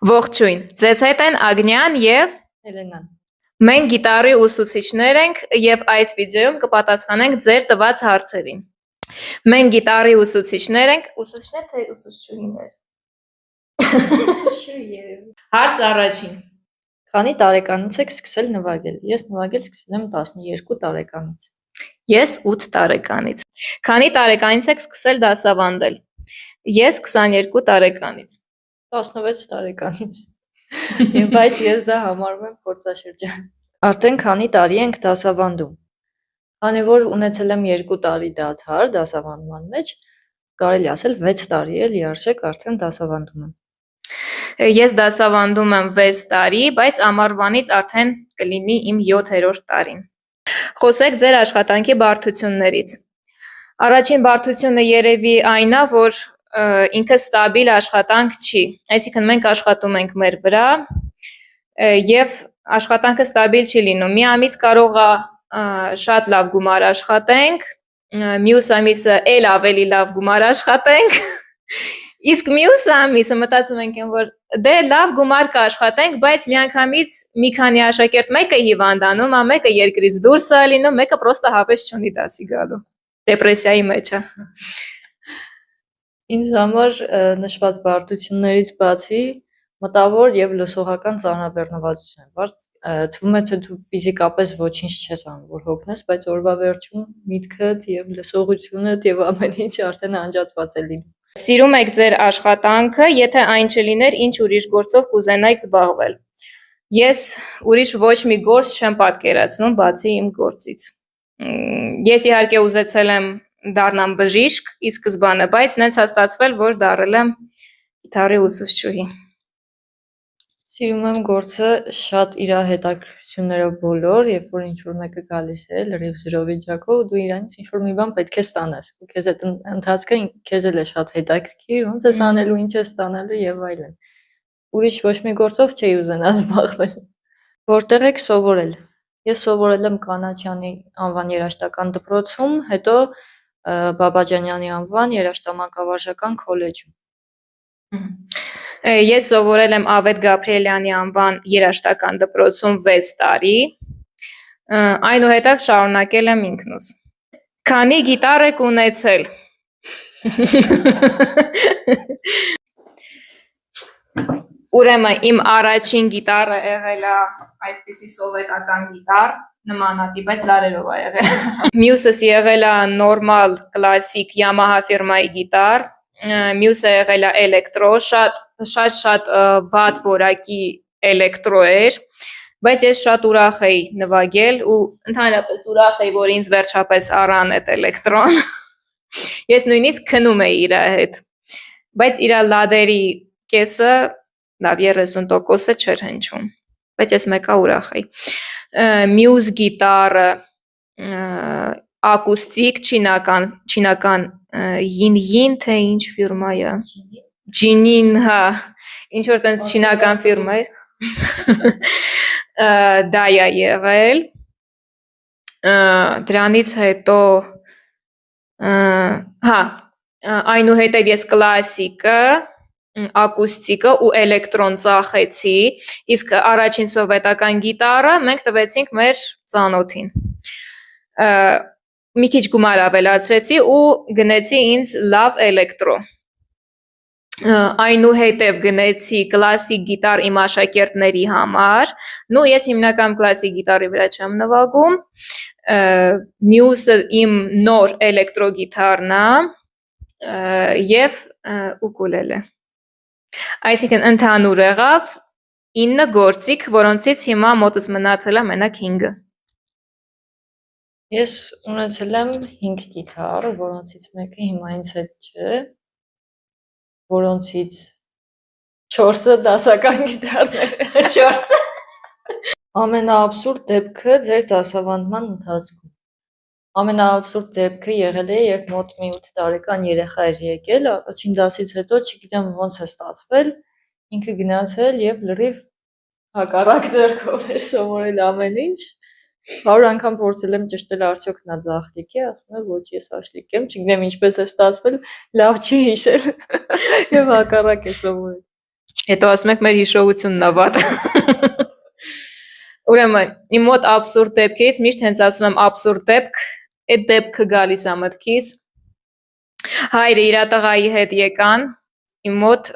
Ողջույն, ձեզ հետ են Ագնյան եւ Էլենան։ մենք գիտարի ուսուցիչներ ենք եւ այս վիդեոյում կպատասխանենք ձեր տված հարցերին։ Մենք գիտարի ուսուցիչներ ենք, ուսուցիչներ թե ուսուցչուհիներ։ Հարց առաջին։ Քանի տարեկանից եք սկսել նվագել։ Ես նվագել սկսել եմ 12 տարեկանից։ Ես 8 տարեկանից։ Քանի տարեկանից եք սկսել դասավանդել։ Ես 22 տարեկանից։ 16 տարեկանից։ Բայց ես դա համարում եմ փորձաշրջան։ Արդեն քանի տարի ենք դասավանդում։ Քանի որ ունեցել եմ 2 տարի դադար դասավանդման մեջ, կարելի ասել 6 տարի է լիարժեք արդեն դասավանդում եմ։ Ես դասավանդում եմ 6 տարի, բայց ամառվանից արդեն կլինի իմ 7-րդ տարին։ Խոսեք ձեր աշխատանքի բարդություններից։ Առաջին բարդությունը երևի այն է, որ ինքը ստաբիլ աշխատանք չի, այսինքն մենք աշխատում ենք մեր վրա եւ աշխատանքը ստաբիլ չի լինում։ Մի ամիս կարող է շատ լավ գումար աշխատենք, մյուս ամիսը էլ ավելի լավ գումար աշխատենք, իսկ մյուս ամիսը մտածում ենք, որ դե լավ գումար կաշխատենք, բայց միանգամից մի քանի աշակերտ մեկը հիվանդանում, մեկը երկրից դուրս է լինում, մեկը պրոստը հավես չունի դասի գալու, դեպրեսիայի մեջ է։ Ինձ համար նշված բարդություններից բացի մտավոր եւ լսողական ծանրաբեռնվածություն է։ Թվում է թե դու ֆիզիկապես ոչինչ չես անում, որ հոգնես, բայց օրվա վերջում միտքդ եւ լսողությունդ եւ ամեն ինչ արդեն անջատված է լինում։ Սիրում եք ձեր աշխատանքը, եթե այն չլիներ, ինչ ուրիշ գործով կուզենայիք զբաղվել։ Ես ուրիշ ոչ մի գործ չեմ պատկերացնում, բացի իմ գործից։ Ես իհարկե ուզեցել եմ դառնամ բժիշկ ի սկզբանե, բայց նենց է ստացվել, որ դառել եմ գիտարի ուսուցչուհի։ Սիրում եմ գործը շատ իր հետաքրքրություններով բոլոր, երբ որ ինչ-որ մեկը գալիս է լրիվ զրո վիճակով, դու իրանից ինչ-որ մի բան պետք է ստանաս։ Ու քեզ այդ ընթացքը քեզ էլ է շատ հետաքրքիր, ոնց ես անելու, ինչ ես ստանալու եւ այլն։ Ուրիշ ոչ մի գործով չէի ուզենա զբաղվել։ Որտեղ եք սովորել։ Ես սովորել եմ Կանաչյանի անվան երաժշտական դպրոցում, հետո Բաբաջանյանի անվան երաժշտամանկավարժական քոլեջում։ Ես սովորել եմ Ավետ Գաբրիելյանի անվան երաժշտական դպրոցում 6 տարի, այնուհետև շարունակել եմ ինքնուս։ Քանի գիտար եք ունեցել։ Ուրեմն իմ առաջին գիտարը եղել է այսպիսի սովետական գիտար, նմանատիպ, բայց լարերով է եղել։ Մյուսս եղել է նորմալ կլասիկ Yamaha ֆիրմայի գիտար, մյուսը եղել է էլեկտրո, շատ վատ որակի էլեկտրո էր, բայց ես շատ ուրախ էի նվագել ու ընդհանրապես ուրախ էի, որ ինձ վերջապես առան այդ էլեկտրոն։ Ես նույնիսկ քնում էի իր հետ, բայց իր լադերի կեսը լավ 30%-ը չէր հնչում, բայց ես մեկա ուրախ էի։ Մյուս գիտարը ակուստիկ չինական յին թե ինչ ֆիրմա է։ Ջինին, հա, ինչ որ տենց չինական ֆիրմա է։ Դա է եղել։ Դրանից հետո հա, այնուհետև ես կլասիկը, ակուստիկը ու էլեկտրոն ծախեցի, իսկ առաջին սովետական գիտարը մենք տվեցինք մեր ծանոթին։ Մի քիչ գումար ավելացրեցի ու գնեցի ինձ լավ էլեկտրո։ Այնուհետև գնեցի կլասիկ գիտար իմ աշակերտների համար, նու ես հիմնական կլասիկ գիտարի վրա չեմ նվագում, մյուսը իմ նոր էլեկտրո գիտարն է եւ ուկուլելե։ Այսինքն ընդհանուր եղավ 9 գործիք, որոնցից հիմա մոտս մնացել է մենակ 5-ը։ Ես ունեցել եմ 5 գիտար, որոնցից մեկը հիմա ինձ հետ չէ, որոնցից 4-ը դասական գիտարներ են։ 4-ը։ Ամենաաբսուրդ դեպքը ձեր դասավանդման ընթացքում։ Ամենաաբսուրդ դեպքը եղել է, երբ մոտ մի 8 տարեկան երեխա էր եկել, առաջին դասից հետո չգիտեմ ոնց է ստացվել, ինքը գնացել եւ լրիվ հակառակ ձեռքով էր սովորել ամեն ինչ։ 100 անգամ փորձել եմ ճշտել արդյոք նա ձախլիկ է, ասում է ոչ, ես աշլիկ եմ, չգիտեմ ինչպես է ստացվել, լավ չի հիշել եւ հակառակ է սովորել։ Հետո ասում եք մեր հիշողությունն ա վատ։ Ուրեմն, իմ մոտ абսուրդ դեպքից միշտ հենց ասում եմ абսուրդ դեպք, այդ դեպքը գալիս է մտքից։ Հայրը իր տղայի հետ եկան իմ մոտ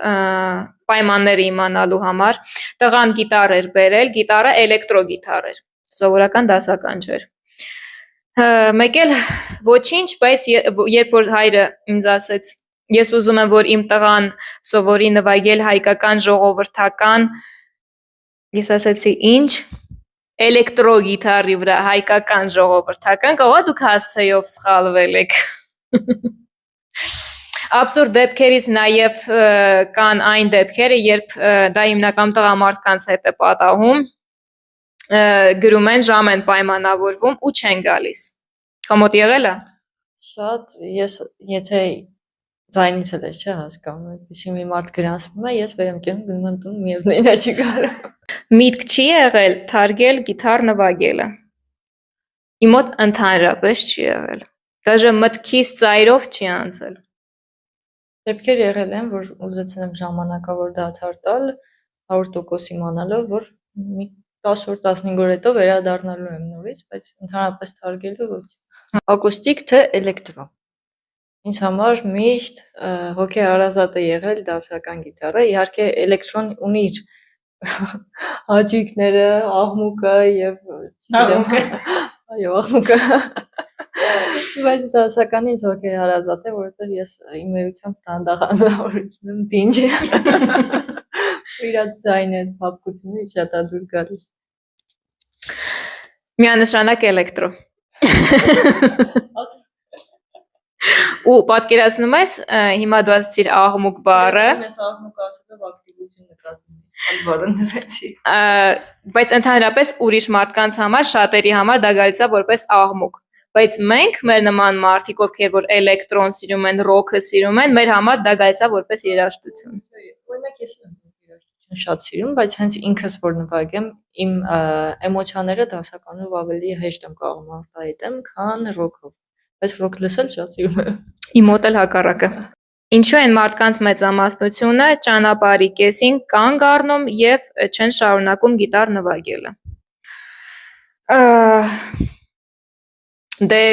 պայմանները իմանալու համար։ Տղան գիտար էր բերել, գիտարը էլեկտրոգիտար էր, սովորական դասական չէր։ Մեկ էլ ոչինչ, բայց երբ որ հայրը ինձ ասեց, ես ուզում եմ, որ իմ տղան սովորի նվագել հայկական ժողովրդական, ես ասեցի, ինչ, էլեկտրոգիտարի վրա հայկական ժողովրդական, կողա դուք հասցեով սխալվել եք։ Абսուրդ դեպքերից նաև կան այն դեպքերը, երբ դա հիմնական տղամարդկանց հետ է պատահում, գրում են, ժամ են պայմանավորվում ու չեն գալիս։ Կամոտ եղել է։ Շատ ես եթե ձայնից էլ ես չէ հասկանում, այդպեսի մի մարդ գրանցվում է, ես վեր եմ կենում, գնում եմ տուն, միևնույն է չի գալու։ Միտք չի եղել թարգել գիտար նվագելը։ Իմ մոտ ընդհանրապես չի եղել։ Դաժե մտքից ծայրով չի անցել։ Դեպքեր եղել են, որ ուզեցել եմ ժամանակավոր դադար տալ, 100% իմանալով, որ մի 10 օր 15 օր հետո վերադառնալու եմ նորից, բայց ընդհանրապես թարգելը ոչ։ Ակուստիկ թե էլեկտրո։ Ինձ համար միշտ հոգեհարազատ է եղել դասական գիտարը, իհարկե էլեկտրոն ունի իր հաճույքները, աղմուկը եւ այո, աղմուկը։ Բայց դասականը ինձ հոգեհարազատ է, որովհետեւ ես իմ էությամբ դանդաղ անձնավորություն եմ դինջ։ Իրաց ձայներ, փափկությունը շատ է դուր գալիս։ Միանշանակ էլեկտրո։ Ու պատկերացնում ես, հիմա դու ասացիր աղմուկ բառը։ Ես աղմուկ ասելով ակտիվություն նկատում եմ, այլ բառը դրեցի։ Բայց ընդհանրապես ուրիշ մարդկանց համար, շատերի համար դա գալիս է որպես աղմուկ։ Բայց մենք, մեր նման մարդիկ, ովքեր որ էլեկտրոն սիրում են, ռոքը սիրում են, մեր համար դա գալիս է որպես երաժշտություն։ Օրինակ ես երաժշտություն շատ սիրում, բայց հենց ինքս որ նվագեմ, իմ էմոցիաները դասականով ավելի հեշտ եմ կարող արտահայտեմ, քան ռոքով։ Բայց ռոք լսել շատ սիրում եմ։ Իմ մոտ էլ հակառակը։ Ինչու են մարդկանց մեծամասնությունը ճանապարհի կեսին կանգ առնում եւ չեն շարունակում գիտար նվագելը։ Դե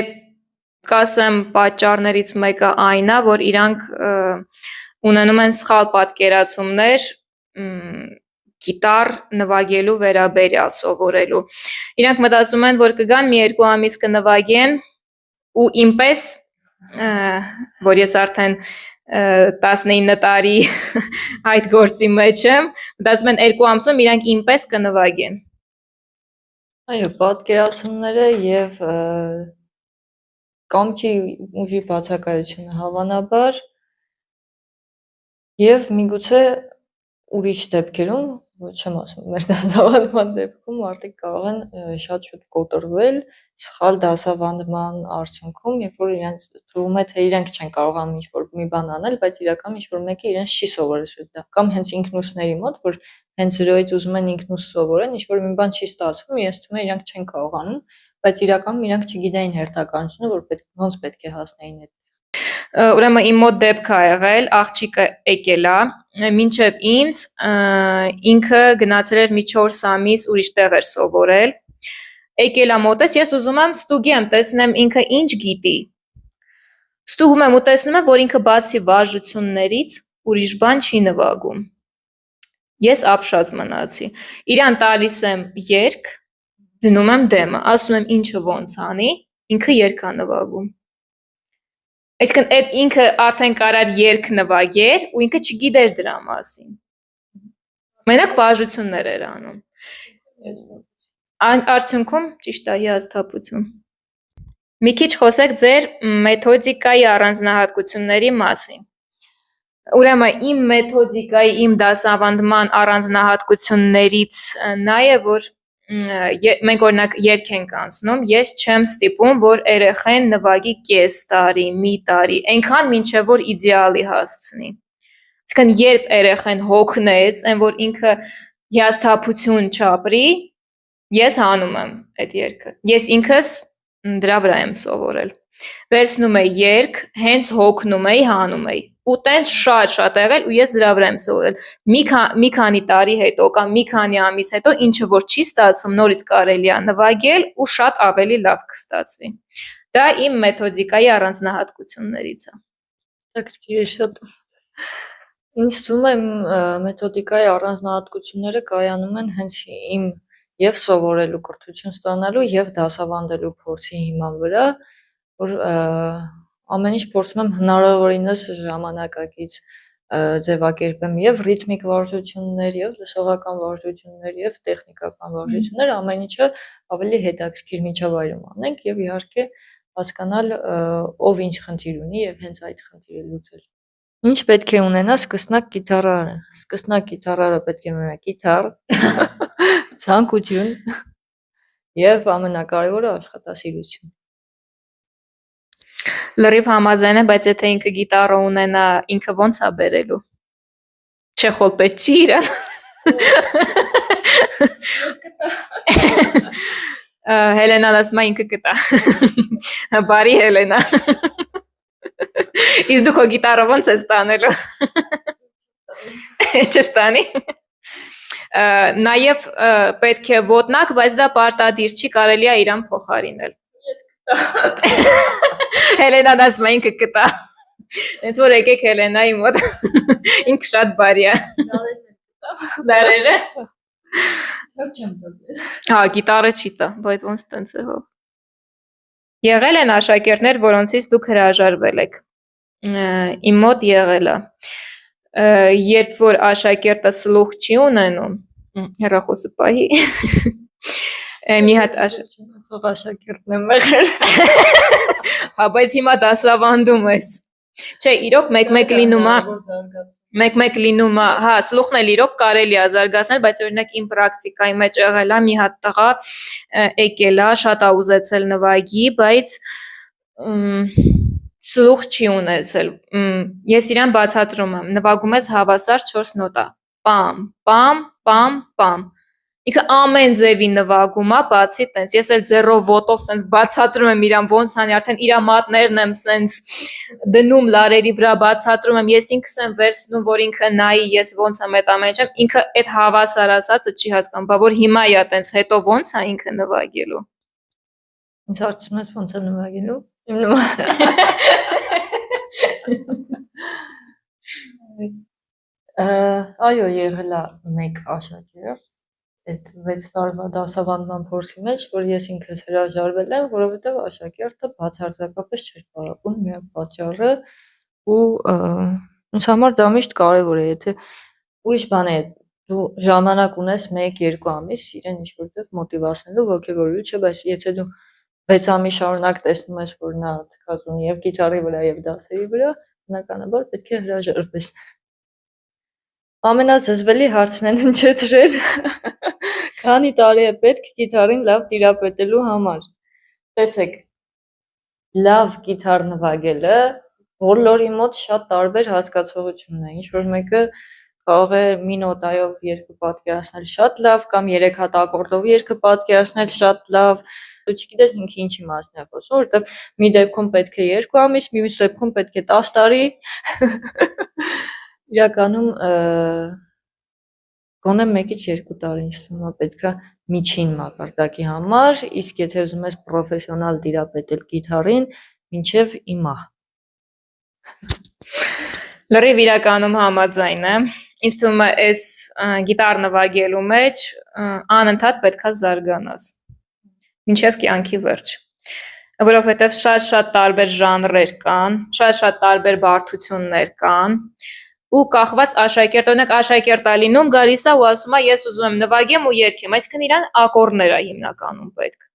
կասեմ պատճառներից մեկը այն է, որ իրանք ունենում են սխալ պատկերացումներ գիտար նվագելու վերաբերյալ սովորելու։ Իրանք մտածում են, որ կգան մի 2 ամիս կնվագեն ու ինպես, որ ես արդեն 19 տարի այդ գործի մեջ եմ, մտածում են 2 ամսում իրանք ինպես կնվագեն։ Այո, պատկերացումները եւ կամքի ուժի բացակայությունը հավանաբար եւ միգուցե ուրիշ դեպքերում, ոչ եմ ասում, մեր դասավանդման դեպքում մարդիկ կարող են շատ շուտ կոտրվել սխալ դասավանդման արդյունքում, երբ որ իրենց թվում է թե իրենք չեն կարողանում ինչ-որ մի բան անել, բայց իրականում ինչ-որ մեկը իրենց չի սովորեցրել դա, կամ հենց ինքնուսների մոտ, որ հենց 0-ից ուզում են ինքնուս սովորեն, ինչ-որ մի բան չի ստացվում, իրենց թվում է իրանք չեն կարողանում, բայց իրականում իրանք չգիտեին հերթականությունը, որ ոնց պետք է հասնեին այդ։ Ուրեմն իմ մոտ դեպք ա եղել, աղջիկը եկել է, մինչև ինձ ինքը գնացել էր մի 4 ամիս ուրիշ տեղ էր սովորել։ Եկել է մոտես, ես ուզում եմ ստուգեմ, տեսնեմ ինքը ինչ գիտի։ Ստուգում եմ ու տեսնում եմ, որ ինքը բացի վարժություններից ուրիշ բան չի նվագում։ Ես ապշած մնացի։ Իրան տալիս եմ երգ, դնում եմ դեմը, ասում եմ ինչը ոնց անի, ինքը երգ ա նվագում։ Այսինքն այդ ինքը արդեն կարար երգ նվագեր ու ինքը չգիտեր դրա մասին։ Մենակ վարժություններ էր անում։ Արդյունքում ճիշտ է հիասթափություն։ Մի քիչ խոսեք ձեր մեթոդիկայի առանձնահատկությունների մասին։ Ուրեմն իմ մեթոդիկայի, իմ դասավանդման առանձնահատկություններից նա է, որ մենք օրինակ երգ ենք անցնում, ես չեմ ստիպում, որ երեխան նվագի կես տարի, մի տարի, այնքան մինչև որ իդեալի հասցնի։ Այսինքն երբ երեխան հոգնեց, այն որ ինքը հիասթափություն չապրի, ես հանում եմ այդ երգը։ Ես ինքս դրա վրա եմ սովորել։ Վերցնում էի երգ, հենց հոգնում էի, հանում էի։ ու տենց շատ ա եղել ու ես դրա վրա եմ սովորել։ Մի քանի տարի հետո կամ մի քանի ամիս հետո ինչը որ չի ստացվում, նորից կարելի է նվագել ու շատ ավելի լավ կստացվի։ Դա իմ մեթոդիկայի առանձնահատկություններից է։ Հետաքրքիր է շատ։ Ինձ թվում է մեթոդիկայի առանձնահատկությունները կայանում են հենց իմ եւ սովորելու կրթություն ստանալու եւ դասավանդելու փորձի հիման վրա, որ ամեն ինչ փորձում եմ հնարավորինս ժամանակակից ձևակերպեմ եւ ռիթմիկ վարժություններ եւ լսողական վարժություններ եւ տեխնիկական վարժություններ, ամեն ինչը ավելի հետաքրքիր միջավայրում անենք եւ իհարկե հասկանալ ով ինչ խնդիր ունի եւ հենց այդ խնդիրը լուծել։ Ինչ պետք է ունենա սկսնակ գիտարարը։ Սկսնակ գիտարարը պետք է ունենա գիտար, ցանկություն եւ ամենակարևորը աշխատասիրություն։ Լրիվ համաձայն եմ, բայց եթե ինքը գիտարը ունենա, ինքը ո՞նց է բերելու։ Չեխոլ պետք չի իրան։ Հելենան ասում է ինքը կտա։ Բարի Հելենա։ Իսկ դու քո գիտարը ո՞նց ես տանելու։ Չստանի։ Նաև պետք է ոտնակ, բայց դա պարտադիր չի, կարելի է իրան փոխարինել։ Հելենան ասում է ինքը կտա։ Հենց որ եկեք Հելենայի մոտ։ Ինքը շատ բարի է։ Դարերը։ Դեռ չեմ տալիս։ Հա, գիտարը չի տա, բայց ոնց տենց է հո։ Եղել են աշակերտներ, որոնցից դուք հրաժարվել եք։ Իմ մոտ եղել է։ Երբ որ աշակերտը սլուխ չի ունենում, հեռախոսը պահի։ Մի հատ աշակերտն եմ եղել։ Հա, բայց հիմա դասավանդում ես։ Չէ, իրոք մեկ-մեկ լինում է, հա, սլուխն էլ իրոք կարելի է զարգացնել, բայց օրինակ իմ պրակտիկայի մեջ եղել է մի հատ տղա եկել է, շատ է ուզեցել նվագի, բայց սլուխ չի ունեցել։ Ես իրան բացատրում եմ, նվագում ես հավասար 4 նոտա։ Պամ, պամ, պամ, պամ։ Ինքը ամեն ձևի նվագում է, բացի տենց։ Ես էլ ձեռով ոտով սենց բացատրում եմ իրան ոնց անի, արդեն իրա մատներն եմ սենց դնում լարերի վրա, բացատրում եմ, ես ինքս եմ վերցնում, որ ինքը նայի, ես ոնց եմ այդ ամեն ինչը, ինքը այդ հավասար ասածը չի հասկանում, բա որ հիմա է տենց, հետո ոնց է ինքը նվագելու։ Ինձ հարցնում ես ոնց է նվագելու։ Իմ նման։ Այո, եղել է մեկ աշակերտ այդ 6 տարվա դասավանդման փորձի մեջ, որ ես ինքս հրաժարվել եմ, որովհետև աշակերտը բացարձակապես չէր պարապում միակ պատճառը ու ինձ համար դա միշտ կարևոր է, եթե ուրիշ բան է, դու ժամանակ ունես 1-2 ամիս իրեն ինչ-որ տեղ մոտիվացնելու, ոգևորելու, չէ, բայց եթե դու 6 ամիս շարունակ տեսնում ես, որ նա թքած ունի եւ գիտարի վրա եւ դասերի վրա, բնականաբար պետք է հրաժարվես։ Ամենազզվելի հարցն են հնչեցրել, քանի տարի է պետք գիտարին լավ տիրապետելու համար։ Տեսեք, լավ գիտար նվագելը բոլորի մոտ շատ տարբեր հասկացողություն է, ինչ-որ մեկը կարող է մի նոտայով երգը պատկերացնել շատ լավ կամ 3 հատ ակորդով երգը պատկերացնել շատ լավ, դու չգիտես ինքը ինչի մասն է խոսում, որովհետև մի դեպքում պետք է 2 ամիս, մյուս դեպքում պետք է 10 տարի։ Իրականում գոնե 1-ից 2 տարի ինձ թվում է պետք է միջին մակարդակի համար, իսկ եթե ուզում ես պրոֆեսիոնալ տիրապետել գիտարին, մինչև իմա։ Լրիվ իրականում համաձայն եմ։ Ինձ թվում է այս գիտար նվագելու մեջ անընդհատ պետքա զարգանաս։ Մինչև կյանքի վերջ։ Որովհետև շատ տարբեր ժանրեր կան, շատ տարբեր բարդություններ կան, ու կախված աշակերտ, օրինակ աշակերտ է լինում, գալիս է ու ասում է ես ուզում եմ նվագեմ ու երգեմ, այսինքն իրան ակորդներ է հիմնականում պետք։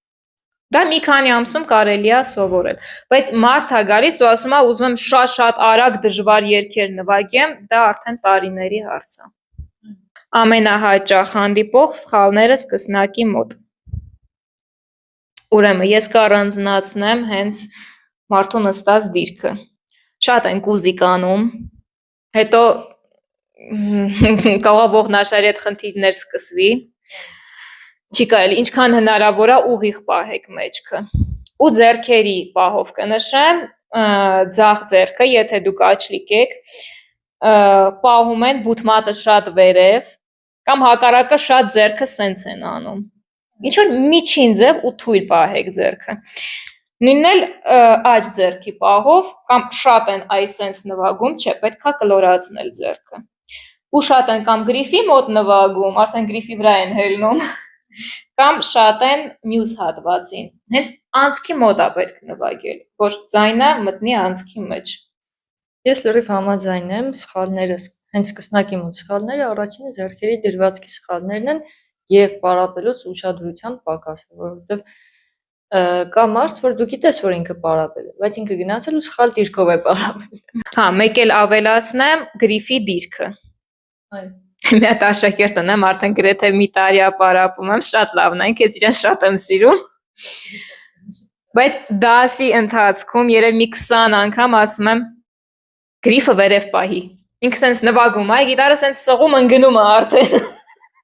Դա մի քանի ամսում կարելի է սովորել, բայց մարդ է գալիս ու ասում է ուզում եմ շատ արագ դժվար երգեր նվագեմ, դա արդեն տարիների հարց է։ Ամենահաճախ հանդիպող սխալները սկսնակի մոտ։ Ուրեմն ես կառանձնացնեմ հենց մարդու նստած դիրքը։ Շատ են կուզիկ անում, հետո կարող ողնաշարի այդ խնդիրներ սկսվի։ Չի կարելի, ինչքան հնարավոր է ուղիղ պահեք մեջքը։ Ու ձեռքերի պահով կնշեմ, ձախ ձեռքը, եթե դուք աչլիկ եք, պահում են բութմատը շատ վերև, կամ հակառակը շատ ձեռքը սենց են անում։ Ինչ որ միջին ձև ու թույլ պահեք ձեռքը։ Նույնն էլ աջ ձեռքի պահով, կամ շատ են այսենց նվագում, չէ, պետքա կլորացնել ձեռքը։ Ու շատ են կամ գրիֆի մոտ նվագում, արդեն գրիֆի վրա են հելնում, կամ շատ են մյուս հատվածին։ Հենց անցքի մոտ է պետք նվագել, որ ձայնը մտնի անցքի մեջ։ Ես լրիվ համաձայն եմ, սխալները, հենց սկսնակի մոտ սխալները առաջինը ձեռքերի դրվածքի սխալներն են եւ պարապելուց ուշադրության պակասը, որովհետեւ կա մարդ, որ դու գիտես, որ ինքը պարապել է, բայց ինքը գնացել ու սխալ դիրքով է պարապել։ Հա, մեկ էլ ավելացնեմ գրիֆի դիրքը։ Այո։ Մի հատ աշակերտ ունեմ, արդեն գրեթե մի տարի է պարապում եմ, շատ լավն է, ինքս իրեն շատ եմ սիրում։ Բայց դասի ընթացքում երևի մի 20 անգամ ասում եմ գրիֆը վերև պահի։ Ինքը սենց նվագում է, գիտարը սենց սղում ընկնում է արդեն։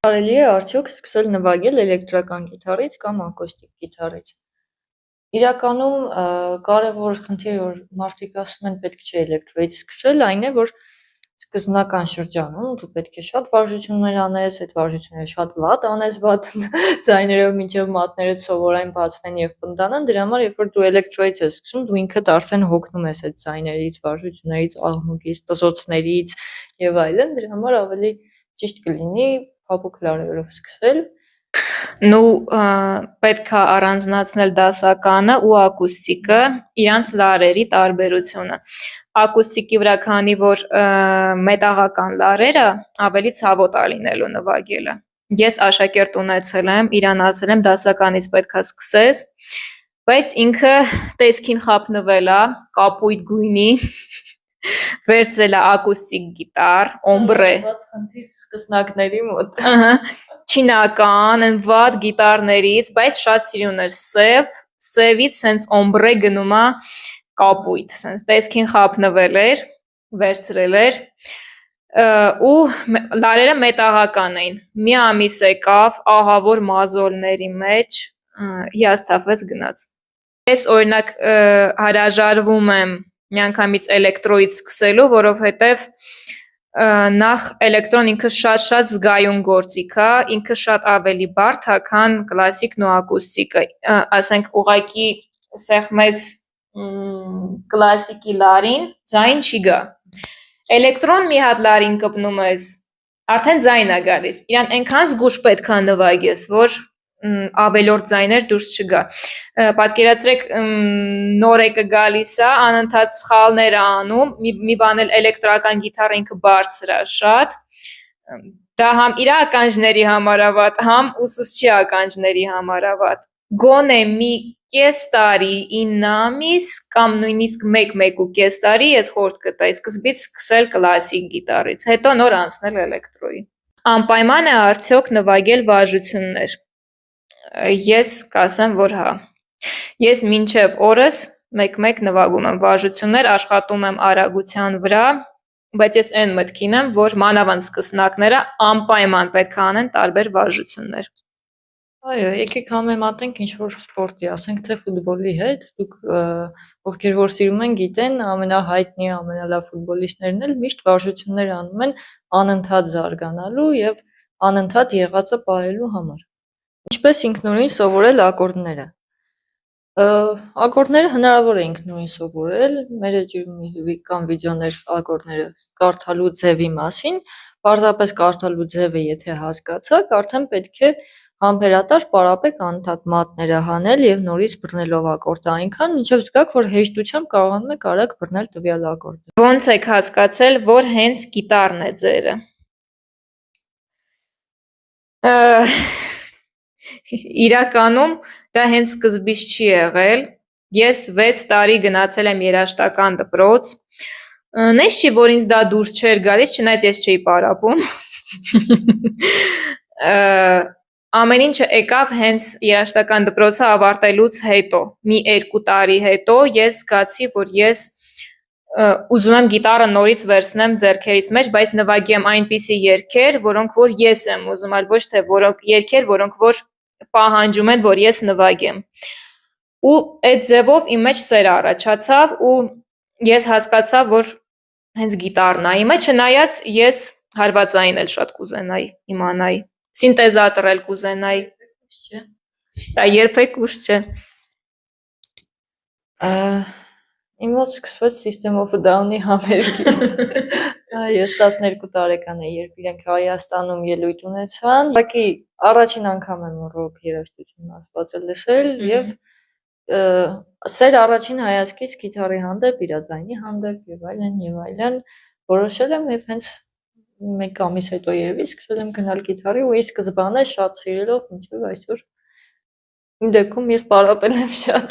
Կարելի է արդյոք սկսել նվագել էլեկտրական գիտարից կամ ակուստիկ գիտարից։ Իրականում կարևոր խնդիրը, որ մարդիկ ասում են պետք չէ էլեկտրոից սկսել, այն է, որ սկզբնական շրջանում դու պետք է շատ վարժություններ անես, այդ վարժությունները շատ վատ անես, վատ ձայներով մինչև մատներդ սովորային բացվեն եւ պնդանան, դրա համար երբ որ դու էլեկտրոից ես սկսում, դու ինքդ արդեն հոգնում ես այդ ձայներից, վարժություններից, աղմուկից, տզոցներից եւ այլն, դրա համար ավելի ճիշտ կլինի փափուկ լարերով սկսել։ Նու պետքա առանձնացնել դասականը ու ակուստիկը, իրանց լարերի տարբերությունը։ Ակուստիկի վրա, քանի որ մետաղական լարերը ավելի ցավոտ է լինելու նվագելը։ Ես աշակերտ ունեցել եմ, իրան ասել եմ դասականից պետքա սկսես, բայց ինքը տեսքին խափնվել է, կապույտ գույնի, վերցրել է ակուստիկ գիտար, օմբրե։ Խնդիր սկսնակների մոտ։ Ահա, չինական, են վատ գիտարներից, բայց շատ սիրուն էր սևից սենց օմբրե գնում է կապույտ, սենց տեսքին խափնվել էր, վերցրել էր, ու լարերը մետաղական էին, մի ամիս եկավ, ահավոր մազոլների մեջ, հիասթափվեց գնաց։ Ես օրինակ հրաժարվում եմ միանգամից էլեկտրոից սկսելու, որովհետև նախ էլեկտրոն ինքը շատ զգայուն գործիք է, ինքը շատ ավելի բարդ է, քան կլասիկն ու ակուստիկը, ասենք ուղղակի սեղմես կլասիկի լարին, ձայն չի գա։ Էլեկտրոն մի հատ լարին կպնում ես, արդեն ձայն է գալիս, իրան այնքան զգուշ պետք է նվագես, որ ավելորդ ձայներ դուրս չգա։ Պատկերացրեք նորեկը գալիս է, անընդհատ սխալներ է անում, մի բան էլ էլեկտրական գիտարը ինքը բարձր է շատ, դա համ իր ականջների համար է վատ, համ ուսուցչի ականջների համար է վատ։ Գոնե մի կես տարի, 9 ամիս կամ նույնիսկ 1-1.5 տարի ես խորհուրդ կտայի սկզբից սկսել կլասիկ գիտարից, հետո նոր անցնել էլեկտրոյի։ Անպայման է արդյոք նվագել վարժություններ։ Ես կասեմ, որ հա։ Ես մինչև օրս մեկ-մեկ նվագում եմ վարժություններ, աշխատում եմ արագության վրա, բայց ես այն մտքին եմ, որ մանավանդ սկսնակները անպայման պետք է անեն տարբեր վարժություններ։ Այո, եկեք համեմատենք ինչ-որ սպորտի, ասենք թե ֆուտբոլի հետ, դուք ովքեր որ սիրում են գիտեն, ամենահայտնի, ամենալավ ֆուտբոլիստներն էլ միշտ վարժություններ անում են անընդհատ զարգանալու եւ անընդհատ եղածը պահելու համար։ Ինչպես ինքնուրույն սովորել ակորդները։ Ակորդները հնարավոր է ինքնուրույն սովորել, մեր էջում կան վիդեոներ ակորդները կարդալու ձևի մասին, պարզապես կարդալու ձևը եթե հասկացաք, արդեն պետք է համբերատար պարապեք անընդհատ մատները հանել եւ նորից բռնելով ակորդը այնքան, մինչեւ զգաք, որ հեշտությամբ կարողանում եք արագ բռնել տվյալ ակորդը։ Ոնց եք հասկացել, որ հենց գիտարն է ձերը։ Իրականում դա հենց սկզբից չի եղել։ Ես 6 տարի գնացել եմ երաժշտական դպրոց։ Նես չի, որ ինձ դա դուրս չէր գալիս, չնայած ես չէի պարապում։ Ամեն ինչը եկավ հենց երաժշտական դպրոցը ավարտելուց հետո, մի 2 տարի հետո ես զգացի, որ ես ուզում եմ գիտարը նորից վերցնեմ ձեռքերից մեջ, բայց նվագեմ այնպիսի երգեր, որոնք որ ես եմ ուզում, այլ ոչ թե երգեր, որոնք որ պահանջում են, որ ես նվագեմ։ Ու այդ ձևով իմ մեջ սեր առաջացավ ու ես հասկացա, որ հենց գիտարն է իմը, չնայած ես հարվածային էլ շատ կուզենայի իմանայի, սինտեզատոր էլ կուզենայի, դա երբեք ուշ չէ։ Իմ մոտ սկսվեց System of a Down-ի համերգից։ Ես 12 տարեկան էի, երբ իրենք Հայաստանում ելույթ ունեցան։ Ուղղակի առաջին անգամ եմ ռոք երաժշտություն ասված լսել եւ սեր առաջին հայացքից գիտարի հանդեպ, իր ձայնի հանդեպ եւ այլն, որոշել եմ եւ հենց մեկ ամիս հետո երևի սկսել եմ գնալ գիտարի ու ի սկզբանե շատ սիրելով մինչեւ այսօր։ Իմ դեպքում ես պարապել եմ շատ։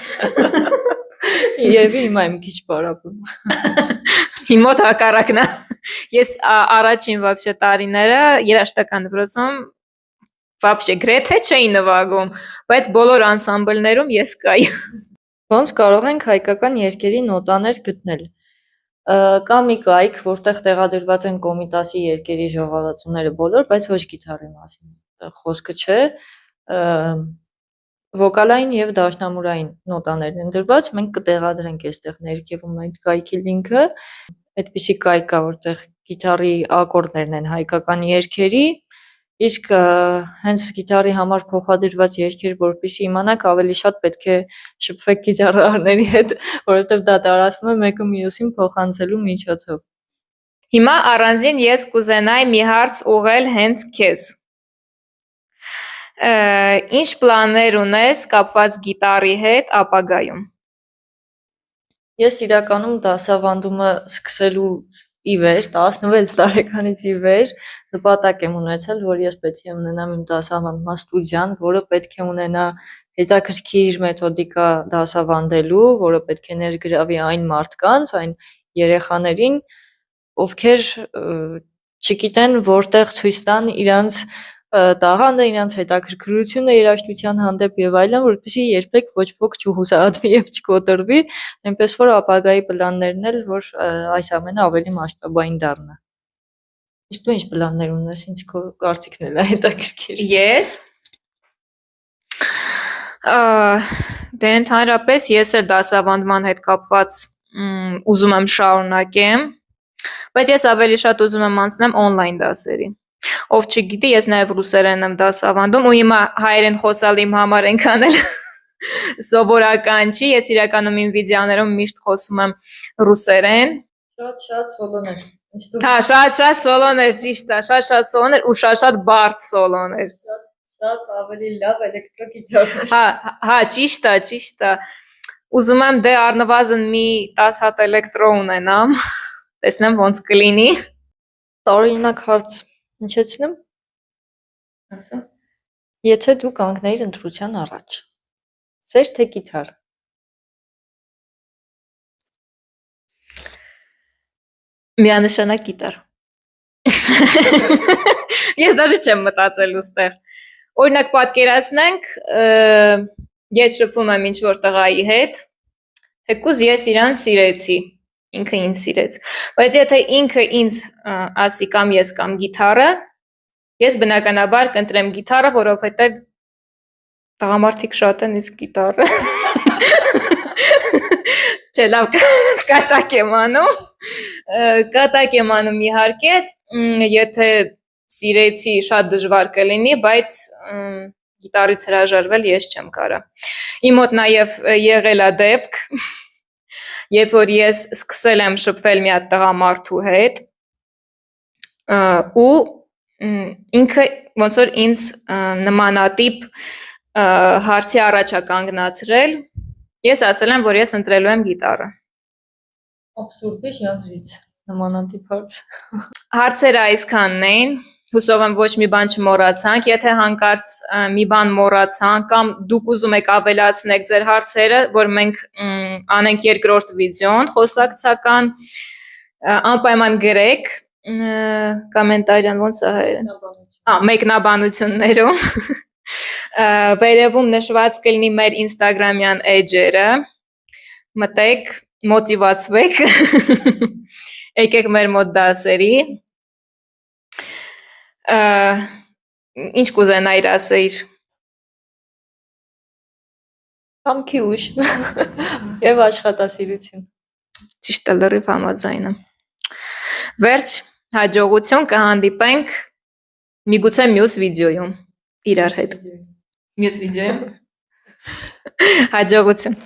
Երևի հիմա եմ քիչ պարապում։ Իմ մոտ հակառակն է։ Ես առաջին вообще տարիները երաժշտական դպրոցում вообще գրեթե չէի նվագում, բայց բոլոր անսամբլներում ես կայի։ Ոնց կարող ենք հայկական երգերի նոտաներ գտնել։ Կա մի կայք, որտեղ տեղադրված են Կոմիտասի երգերի ժողովածուները բոլոր, բայց ոչ գիտարի մասին խոսքը չէ։ Վոկալային եւ դաշնամուրային նոտաներն են դրված, մենք կտեղադրենք այստեղ ներքևում այդ կայքի լինքը։ Այդպիսի կայք կա, որտեղ գիտարի ակորդներն են հայկական երգերի, իսկ հենց գիտարի համար փոխադրված երգեր, որպեսզի իմանաք, ավելի շատ պետք է շփվեք գիտարարների հետ, որովհետեւ դա տարածվում է մեկը մյուսին փոխանցելու միջոցով։ Հիմա առանձին ես կուզենայի մի հարց ուղղել հենց քեզ։ Ինչ պլաններ ունես կապված գիտարի հետ ապագայում։ Ես իրականում դասավանդումը սկսելու ի վեր 16 տարեկանից ի վեր նպատակ եմ ունեցել, որ ես պետք է ունենամ իմ դասավանդման ստուդիան, որը պետք է ունենա հետաքրքիր մեթոդիկա դասավանդելու, որը պետք է ներգրավի այն մարդկանց, այն երեխաներին, ովքեր չգիտեն որտեղ ցույց տան իրանց տաղանդը, իրանց հետաքրքրությունը երաժշտության հանդեպ եւ այլն, որպեսզի երբեք ոչ ոք չհուսահատվի եւ չկոտրվի, այնպես որ ապագայի պլաններն էլ որ այս ամենը ավելի մասշտաբային դառնա։ Իսկ դու ինչ պլաններ ունես, ինձ քո կարծիքն էլ է հետաքրքիր։ Ես դե ընդհանրապես ես էլ դասավանդման հետ կապված ուզում եմ շարունակեմ, բայց ես ավելի շատ ուզում եմ անցնեմ on-line դասերի։ Ով չգիտի, ես նաև ռուսերեն եմ դասավանդում ու հիմա հայերեն խոսալ իմ համար այնքան էլ սովորական չի, ես իրականում իմ վիդեոներում միշտ խոսում եմ ռուսերեն։ Շատ սոլոներ։ Հա, շատ սոլոներ, ճիշտ է, շատ սոլոներ ու շատ բարդ սոլոներ։ Շատ ավելի լավ էլեկտրոգիտարներ։ Հա, ճիշտ է։ Ուզում եմ դե առնվազն մի 10 հատ էլեկտրո ունենամ, տեսնեմ ոնց կլինի։ Տարօրինակ հարց հնչեցնեմ։ Եթե դու կանգնեիր ընտրության առաջ, սեր թե գիտար։ Միանշանակ գիտար։ Ես даже չեմ մտածել ուստեղ։ Օրինակ պատկերացնենք, ես շփվում եմ ինչ-որ տղայի հետ, թեկուզ ես իրան սիրեցի, ինքը ինձ սիրեց, բայց եթե ինքը ինձ ասի կամ ես կամ գիտարը, ես բնականաբար կընտրեմ գիտարը, որովհետև տղամարդիկ շատ են, իսկ գիտարը։ Չէ, լավ, կատակ եմ անում իհարկե, եթե սիրեցի, շատ դժվար կլինի, բայց գիտարից հրաժարվել ես չեմ կարա։ Իմ մոտ նաև եղել է դեպք, երբ որ ես սկսել եմ շփվել մի հատ տղամարդու հետ, ու ինքը ոնց որ ինձ նմանատիպ հարցի առաջ է կանգնացրել, ես ասել եմ, որ ես ընտրելու եմ գիտարը։ Աբսուրդի ժանրից նմանատիպ հարց։ Հարցերը այսքանն էին, հուսով եմ ոչ մի բան չմոռացանք, եթե հանկարծ մի բան մոռացանք կամ դուք ուզում եք ավելացնեք ձեր հարցերը, որ մենք անենք երկրորդ վիդեոն խոսակցական, անպայման գրեք կոմենտարյան ոնց է հայերեն։ Մեկնաբանություններում։ Վերևում նշված կլինի մեր ինստագրամյան էջերը, մտեք, մոտիվացվեք, եկեք մեր մոտ դասերի։ Ինչ կուզենայիր ասեիր։ Համքի ուժ եւ աշխատասիրություն։ Ճիշտ է, լրիվ համաձայն եմ։ Վերջ, հաջողություն, կհանդիպենք միգուցե մյուս վիդեոյում իրար հետ։ Մյուս վիդեոյում։ Հաջողություն։